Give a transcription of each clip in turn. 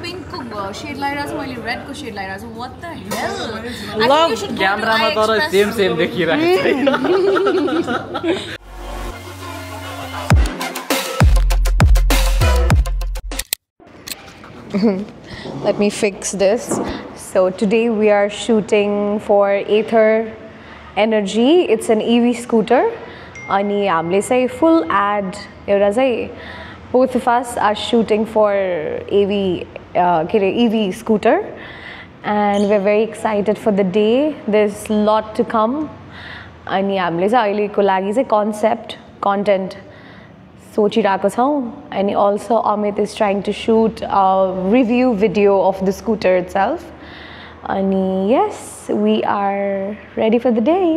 Pink को shade लगाइरहेको छु मैले रेड को शेड लगाइरहेको छु व्हाट द हेल लभ क्यामेरामा तर सेम देखिरहेको छ Let me fix this. So today we are shooting for Aether Energy. It's an EV scooter. अनि हामीले चाहिँ full ad एउटा चाहिँ both of us are shooting for EV scooter, and we're very excited for the day. There's a lot to come. अनि हामीले चाहिँ अहिलेको लागि चाहिँ content सोचिरहेको छौं. And also Amit is trying to shoot a review video of the scooter itself. And yes, we are ready for the day.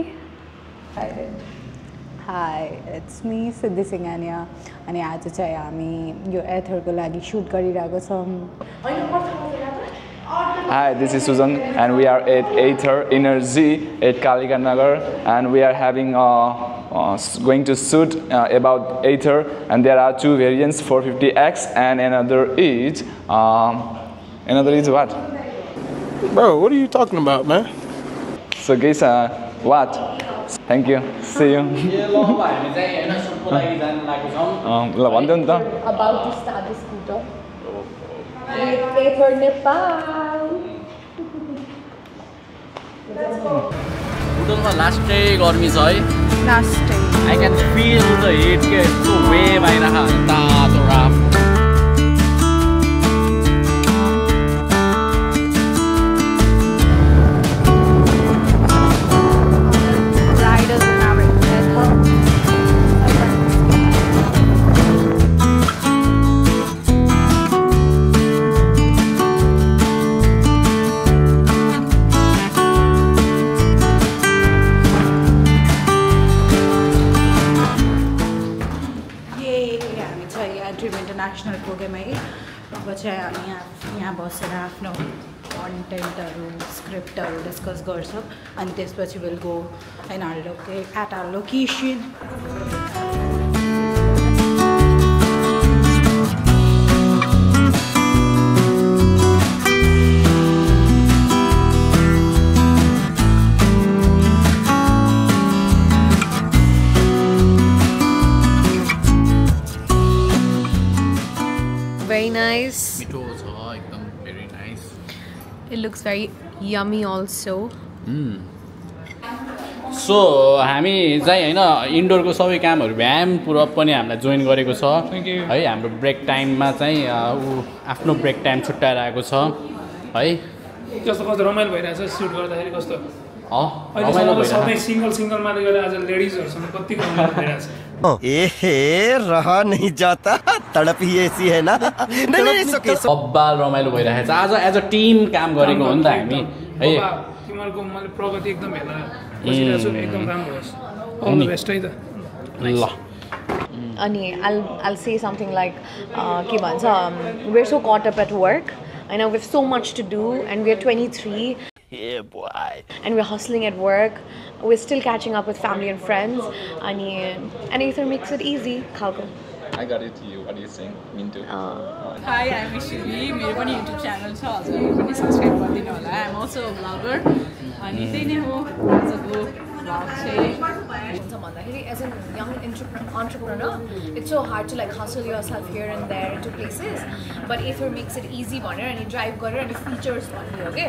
Hi, it's me Siddhi Singhania. अनि आज चाहिँ हामी यो एथर को लागि शूट गरिरहेको छौं. Hi, this is Susan and we are at Aether Energy at Kaligarh Nagar, and we are having going to shoot about Aether, and there are two variants, 450X and another is what? Bro, what are you talking about, man? So guys, what? Thank you. See you. About to start the scooter. Aether Nepal. बुटलमा लास्टै गर्मी छ है Last time. I can feel the heat के यस्तो wave आइरहेको तातो Ralph Riders in our Aether. International program है. अब चाहिँ हामी यहाँ बसेर आफ्नो कन्टेन्टहरु स्क्रिप्टहरु डिस्कस गर्छौं अनि त्यसपछि will go in at our location. Very nice. मिठो छ एकदम very nice. It looks very yummy also. So हामी चाहिँ हैन इन्डोरको सबै कामहरु भ्याम पूर्वक पनि हामीलाई जोइन गरेको छ है. हाम्रो ब्रेक टाइममा चाहिँ आफ्नो ब्रेक टाइम छुट्याएर आएको छ है. कस्तो रमाइलो भइरहेछ शूट गर्दाखेरि कस्तो रमाइलो भइरहेछ. सबै सिंगल माले गरेर आज लेडीजहरुसँग कति रमाइलो भइरहेछ. एहे रहा नहीं जाता तड़प ही ऐसी है ना. नहीं बब्बाल रमाइलो भइरहेछ. आज एज अ टिम काम गरेको हो नि त हामी है. तिमीहरुको मैले प्रगति एकदम हेर्न बसिरहेछु. एकदम राम्रो होस्. अल द बेस्ट है त. ल Ani, I'll say something like, we're so caught up at work. I know we have so much to do, and we're 23. Yeah, boy. And we're hustling at work. We're still catching up with family and friends. And Aether makes it easy. Khalko. I got it to you. What do you think? Mintu. Hi, I'm Ishvi. मेरो पनि YouTube channel छ. हजुरहरु पनि subscribe गरिदिनु होला. I'm also a vlogger. अनि त्यही नै हो आजको vlog चाहिँ. As a young entrepreneur, it's so hard to like hustle yourself here and there into places. But Aether makes it easy भनेर अनि drive गरेर अनि features भन्ने हो के.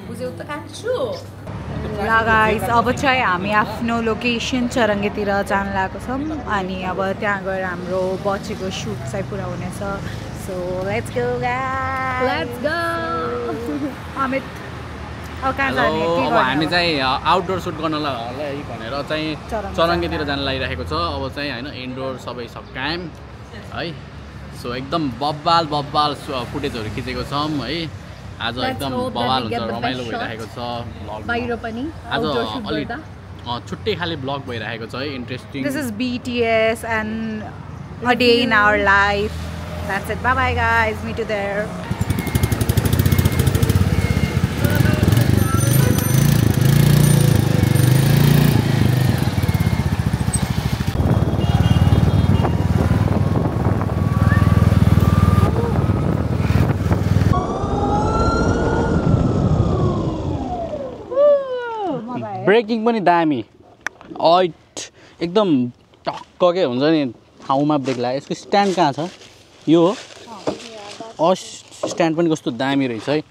बुझ्यौ त कान्छु. ल गाइस अब चाहिँ हामी आफ्नो लोकेसन चरङ्गेतिर जान लागेको छौं अनि अब त्यहाँ गएर हाम्रो बचेको शूट चाहिँ पुरा हुनेछ. So let's go guys. Let's go. Amit अब कहाँ जाने के अब हामी चाहिँ आउटडोर सुट गर्नलाई भनेर चाहिँ चरङ्गेतिर जान लागिरहेको छ. अब चाहिँ हैन इन्डोर सबै सब काम है. सो एकदम बब्बाल फुटेजहरु खिचेको छौं है. आज एकदम बवाल हुन्छ रमाइलो भइरहेको छ ब्लग. बाहिर पनि आज अलि छुट्टै खाली ब्लग भइरहेको छ है. Interesting. This is BTS and a day in our life. That's it. Bye bye guys. Meet you there. Breaking पनि दामी एकदम टक्ककै हुन्छ नि ठाउँमा ब्रेक लाग्यो यसको स्ट्यान्ड कहाँ छ यो हो स्ट्यान्ड पनि कस्तो दामी रहेछ है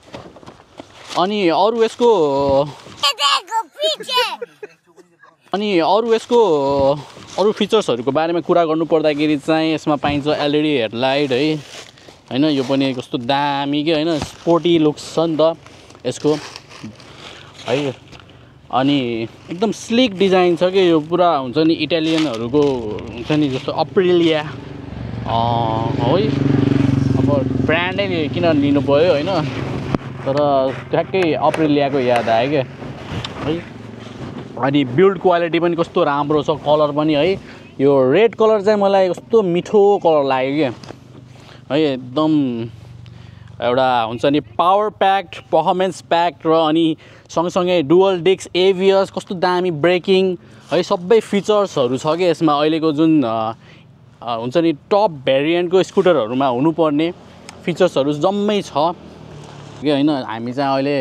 अनि अरू यसको अरू फिचर्सहरूको बारेमा कुरा गर्नु पर्दाखेरि चाहिँ यसमा पाइन्छ LED हेडलाइट है हैन यो पनि कस्तो दामी के हैन स्पोर्टी लुक्स छ नि त यसको है अनि एकदम स्लिक डिजाइन छ के यो पुरा हुन्छ नि इटालियनहरुको हुन्छ नि जस्तो अप्रिलिया है अब ब्रान्डै किन लिनु पर्यो हैन तर ठ्याक्कै अप्रिलियाको याद आयो के है अनि बिल्ड क्वालिटी पनि कस्तो राम्रो छ कलर पनि है यो रेड कलर चाहिँ मलाई कस्तो मिठो कलर लाग्यो के है एकदम एउटा हुन्छ नि पावर प्याक्ड पर्फर्मेन्स प्याक्ड र अनि सँगसँगै डुअल डिस्क एभिएस कस्तो दामी ब्रेकिङ है सबै फिचर्सहरू छ के यसमा अहिलेको जुन हुन्छ नि टप भेरिएन्टको स्कुटरहरुमा हुनुपर्ने फिचर्सहरू जम्मै छ के हैन हामी चाहिँ अहिले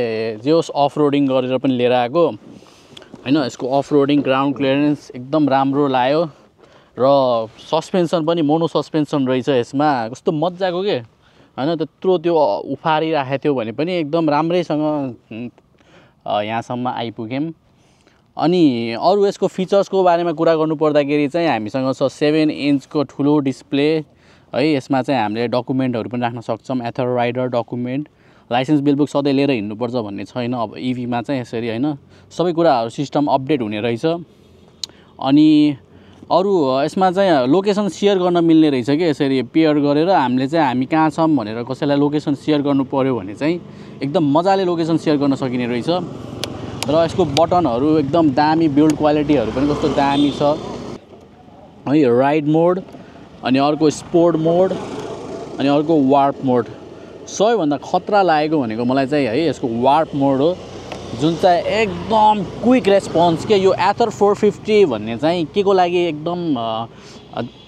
जोस अफ रोडिङ गरेर पनि लिएर आएको हैन यसको अफ रोडिङ ग्राउन्ड क्लियरेन्स एकदम राम्रो लाग्यो र सस्पेन्सन पनि मोनो सस्पेन्सन रहेछ यसमा कस्तो मज्जाको के हैन त्यत्रो त्यो उफारिराखेको थियो भने पनि एकदम राम्रैसँग यहाँसम्म आइपुग्यौं अनि अरू यसको फिचर्सको बारेमा कुरा गर्नु पर्दाखेरि चाहिँ हामीसँग छ 7 इन्चको ठुलो डिस्प्ले है यसमा चाहिँ हामीले डकुमेन्टहरु पनि राख्न सक्छौं Ather rider document licence bill book सधैँ लिएर हिँड्नुपर्छ भन्ने छैन अब EV मा चाहिँ यसरी हैन सबै कुराहरु सिस्टम अपडेट हुने रहेछ अनि अरू यसमा चाहिँ लोकेसन शेयर गर्न मिल्ने रहेछ के यसरी पेयर गरेर हामीले चाहिँ हामी कहाँ छौं भनेर कसैलाई लोकेसन शेयर गर्नु पर्यो भने चाहिँ एकदम मजाले लोकेसन शेयर गर्न सकिने रहेछ र यसको बटनहरु एकदम दामी बिल्ड क्वालिटीहरु पनि कस्तो दामी छ है राइड मोड अनि अर्को स्पोर्ट मोड अनि अर्को वार्प मोड सबैभन्दा खतरा लागेको भनेको मलाई चाहिँ है यसको वार्प मोड हो जुन चाहिँ एकदम क्विक रेस्पोन्स के यो एथर 450 भन्ने चाहिँ केको लागि एकदम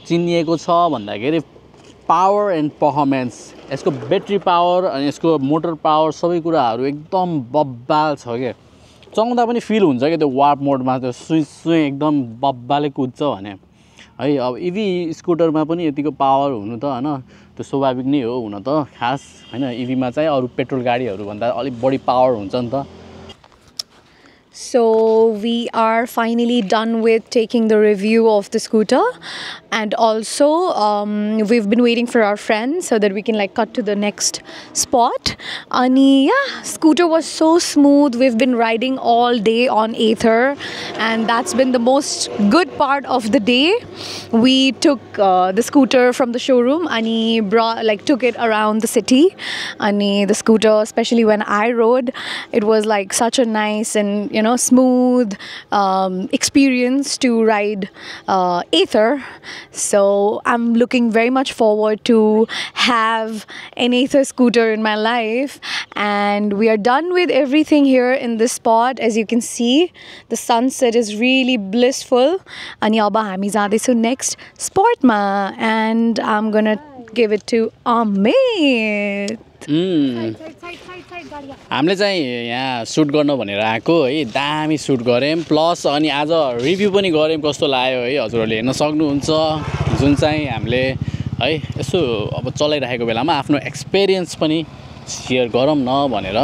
चिनिएको छ भन्दाखेरि पावर एन्ड पर्फर्मेन्स यसको ब्याट्री पावर अनि यसको मोटर पावर सबै कुराहरु एकदम बब्बाल छ के चलाउँदा पनि फिल हुन्छ के त्यो वार्प मोडमा त्यो सुई एकदम बब्बाले कुद्छ भने है अब EV स्कुटरमा पनि यतिको पावर हुनु त हैन त्यो स्वाभाविक नै हो हुन त खास हैन EV मा चाहिँ अरु पेट्रोल गाडीहरु भन्दा अलि बढी पावर हुन्छ नि त So we are finally done with taking the review of the scooter and also we've been waiting for our friends so that we can like cut to the next spot. And yeah, scooter was so smooth. We've been riding all day on Ather and that's been the most good part of the day. We took the scooter from the showroom and he took it around the city. And the scooter, especially when I rode, it was like such a nice and smooth experience to ride Ather. So I'm looking very much forward to have an Ather scooter in my life. And we are done with everything here in this spot. As you can see, the sunset is really blissful. Ani aba hami jaँदैछौं next spot ma and I'm gonna give it to Amit. हामीले चाहिँ यहाँ shoot गर्न भनेर आएको है दामी shoot गऱ्यौं plus अनि आज रिभ्यू पनि गऱ्यौं कस्तो लाग्यो है हजुरहरुले हेर्न सक्नुहुन्छ जुन चाहिँ हामीले है यसो अब चलाइराखेको बेलामा आफ्नो एक्सपीरियन्स पनि शेयर गरौँ न भनेर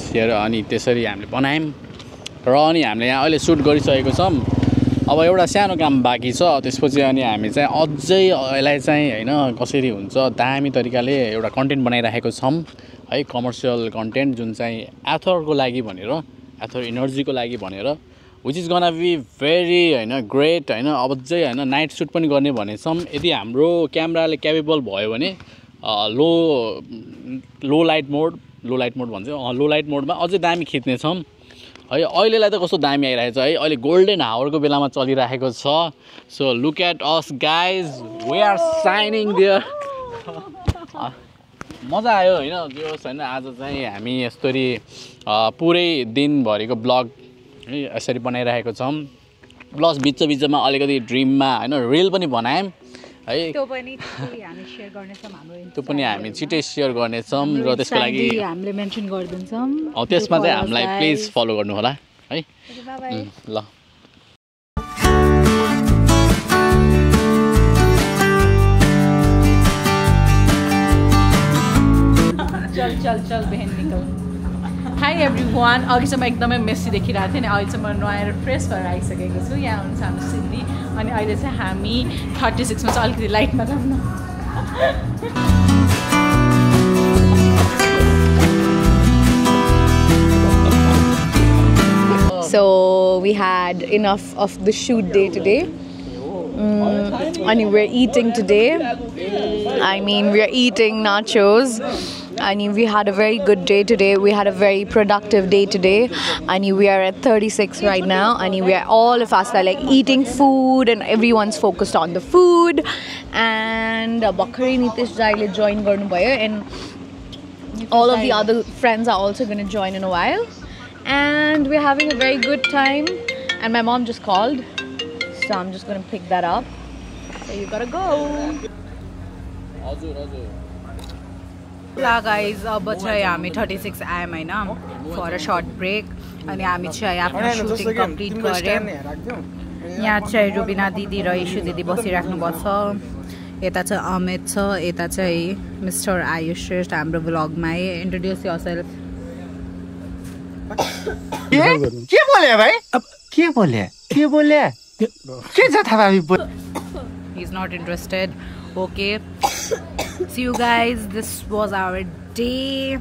शेयर अनि त्यसरी हामीले बनायौं र अनि हामीले यहाँ अहिले शूट गरिसकेको छौं अब एउटा सानो काम बाँकी छ त्यसपछि अनि हामी चाहिँ अझै यसलाई चाहिँ हैन कसरी हुन्छ दामी तरिकाले एउटा कन्टेन्ट बनाइराखेको छौं है कमर्शियल कन्टेन्ट जुन चाहिँ एथरको लागि भनेर एथर एनर्जीको लागि भनेर which is gonna be very हैन ग्रेट हैन अझै हैन नाइट शूट पनि गर्ने भनेछौं यदि हाम्रो क्यामेराले क्यापेबल भयो भने लो लाइट मोड भन्छ लो लाइट मोडमा अझै दामी खिच्ने छौं है अहिलेलाई त कस्तो दामी आइरहेको छ है अहिले गोल्डन हावरको बेलामा चलिरहेको छ so look at us guys we are signing there मजा आयो हैन जो हैन आज चाहिँ हामी यसरी पुरै दिनभरिको ब्लग है यसरी बनाइरहेको छौं प्लस बीचमा अलिकति ड्रीममा हैन रिल पनि बनायौं है त्यो पनि हामी शेयर गर्ने छौं हाम्रो त्यो पनि हामी छिटै शेयर गर्ने छौं र त्यसको लागि हामीले मेन्सन गरिदिन्छौं त्यसमा चाहिँ हामीलाई प्लिज फलो गर्नु होला है ल चल बहन निकल हाई एभ्रिवान अघिसम्म एकदमै मेसी देखिरहेको थिएँ अनि अहिले चाहिँ म नुहाएर फ्रेस भएर आइसकेको छु यहाँ हुन्छ हाम्रो सिद्धि अनि अहिले चाहिँ हामी 36 मा चाहिँ अलिकति लाइटमा जाऊँ न So we had enough of the shoot day today. And we're eating today. I mean, we're eating nachos. I mean, we had a very good day today. We had a very productive day today. I mean, we are at 36 right now. I mean, we are all of us are like eating food, and everyone's focused on the food. And Bakhari Nitish Jai join garnu bhayo, and all of the other friends are also going to join in a while. And we're having a very good time. And my mom just called, so I'm just going to pick that up. So you gotta go. La guys, अब चाहिँ हामी 36 आयौँ हैन for a short break अनि हामी चाहिँ आफ्नो shooting complete गर्यौँ यहाँ चाहिँ रुबिना दिदी र इशु दिदी बसिराख्नु भएको छ यता चाहिँ अमित छ यता चाहिँ मिस्टर आयुष श्रेष्ठ हाम्रो ब्लगमा इन्ट्रोड्युस योरसेल्फ के बोले भाइ अब के बोले के छ थाहा भाइ He's not interested. Okay. See you guys. This was our day.